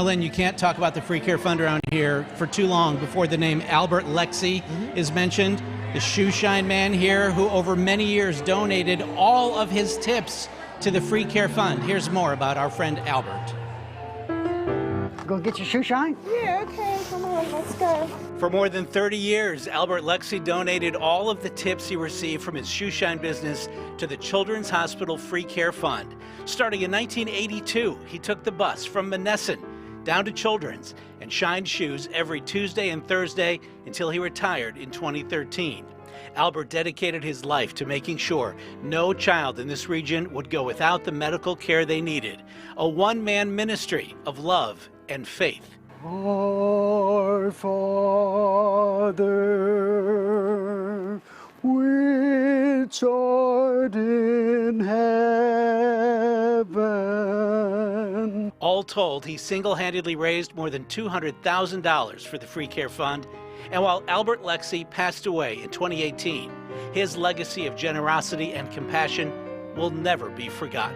Lynn, you can't talk about the Free Care Fund around here for too long before the name Albert Lexie is mentioned. The shoe shine man here who over many years donated all of his tips to the Free Care Fund. Here's more about our friend Albert. Go get your shoe shine? Yeah, okay, come on, let's go. For more than 30 years, Albert Lexie donated all of the tips he received from his shoe shine business to the Children's Hospital Free Care Fund. Starting in 1982, he took the bus from Monessen down to Children's and shined shoes every Tuesday and Thursday until he retired in 2013. Albert dedicated his life to making sure no child in this region would go without the medical care they needed. A one-man ministry of love and faith. Our Father, which art in heaven. All told, he single-handedly raised more than $200,000 for the Free Care Fund. And while Albert Lexie passed away in 2018, his legacy of generosity and compassion will never be forgotten.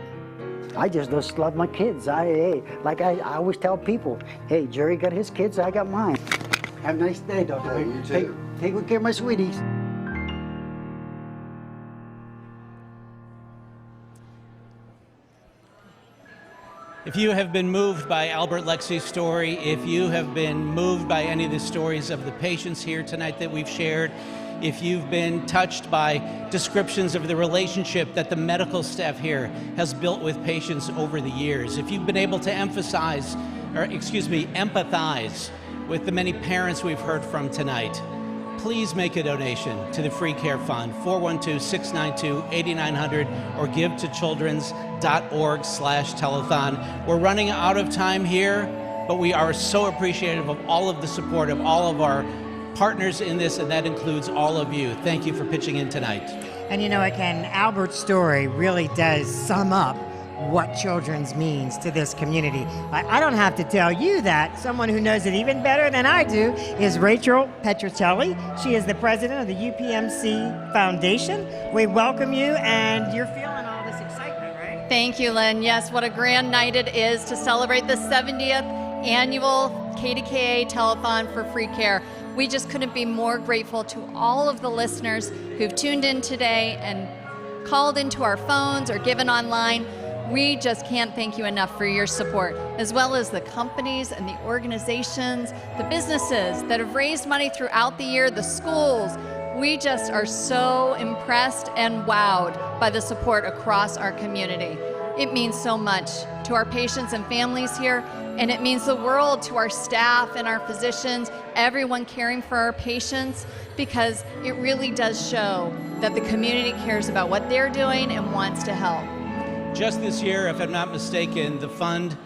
I just love my kids. I always tell people, hey, Jerry got his kids, I got mine. Have a nice day, Doctor. You too. Take good care of my sweeties. If you have been moved by Albert Lexie's story, if you have been moved by any of the stories of the patients here tonight that we've shared, if you've been touched by descriptions of the relationship that the medical staff here has built with patients over the years, if you've been able to empathize with the many parents we've heard from tonight, please make a donation to the Free Care Fund, 412-692-8900, or give to children's.org/telethon. We're running out of time here, but we are so appreciative of all of the support of all of our partners in this, and that includes all of you. Thank you for pitching in tonight. And you know, again, Albert's story really does sum up what Children's means to this community. I don't have to tell you that. Someone who knows it even better than I do is Rachel Petrocelli. She is the president of the UPMC Foundation. We welcome you, and you're feeling all this excitement, right? Thank you, Lynn. Yes, what a grand night it is to celebrate the 70th annual KDKA Telethon for Free Care. We just couldn't be more grateful to all of the listeners who've tuned in today and called into our phones or given online. We just can't thank you enough for your support, as well as the companies and the organizations, the businesses that have raised money throughout the year, the schools. We just are so impressed and wowed by the support across our community. It means so much to our patients and families here, and it means the world to our staff and our physicians, everyone caring for our patients, because it really does show that the community cares about what they're doing and wants to help. Just this year, if I'm not mistaken, the fund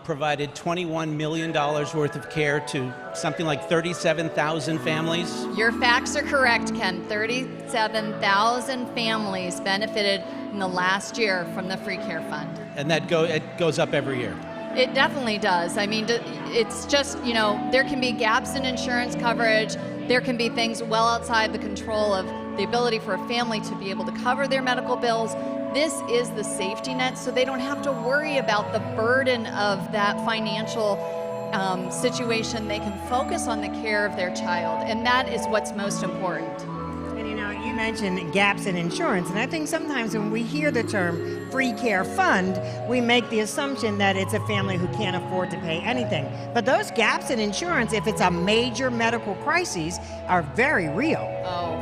provided $21 million worth of care to something like 37,000 families. Your facts are correct, Ken. 37,000 families benefited in the last year from the Free Care Fund. And that it goes up every year. It definitely does. I mean, it's just, you know, there can be gaps in insurance coverage. There can be things well outside the control of the ability for a family to be able to cover their medical bills. This is the safety net, so they don't have to worry about the burden of that financial situation. They can focus on the care of their child, and that is what's most important. And you know, you mentioned gaps in insurance, and I think sometimes when we hear the term Free Care Fund, we make the assumption that it's a family who can't afford to pay anything. But those gaps in insurance, if it's a major medical crisis, are very real. Oh,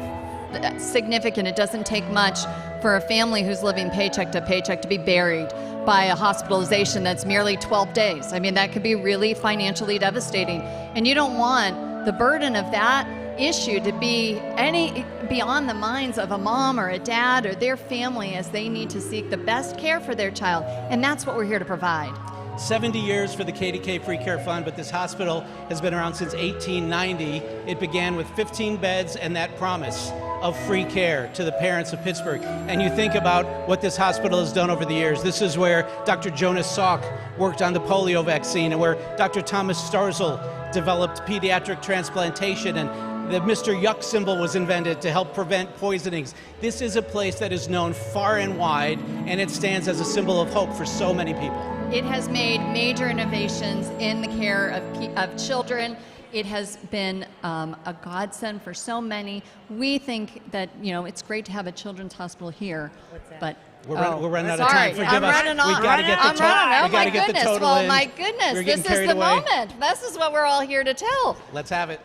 significant. It doesn't take much for a family who's living paycheck to paycheck to be buried by a hospitalization that's merely 12 days. I mean, that could be really financially devastating. And you don't want the burden of that issue to be any beyond the minds of a mom or a dad or their family as they need to seek the best care for their child. And that's what we're here to provide. 70 years for the KDK Free Care Fund, but this hospital has been around since 1890. It began with 15 beds and that promise of free care to the parents of Pittsburgh. And you think about what this hospital has done over the years. This is where Dr. Jonas Salk worked on the polio vaccine, and where Dr. Thomas Starzl developed pediatric transplantation, and the Mr. Yuck symbol was invented to help prevent poisonings. This is a place that is known far and wide, and it stands as a symbol of hope for so many people. It has made major innovations in the care of children. It has been a godsend for so many. We think that, it's great to have a children's hospital here, but we're running out of time. Forgive I'm us. running on. We got to get the total. Oh We got my to get the goodness! total Well, in. my goodness, We're this getting is carried the away. moment. This is what we're all here to tell. Let's have it.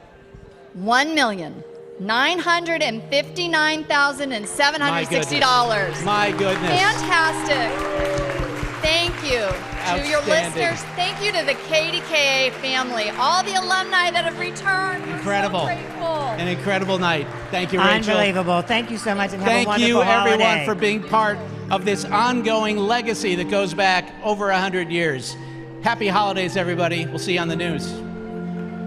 $1,959,760. My goodness. Fantastic. Thank you to your Outstanding. listeners. Thank you to the KDKA family, all the alumni that have returned. We're Incredible. so grateful. An incredible night. Thank you, Rachel. Unbelievable. Thank you so much, and have a Thank wonderful you, everyone, holiday. for being part of this ongoing legacy that goes back over 100 years. Happy holidays, everybody. We'll see you on the news.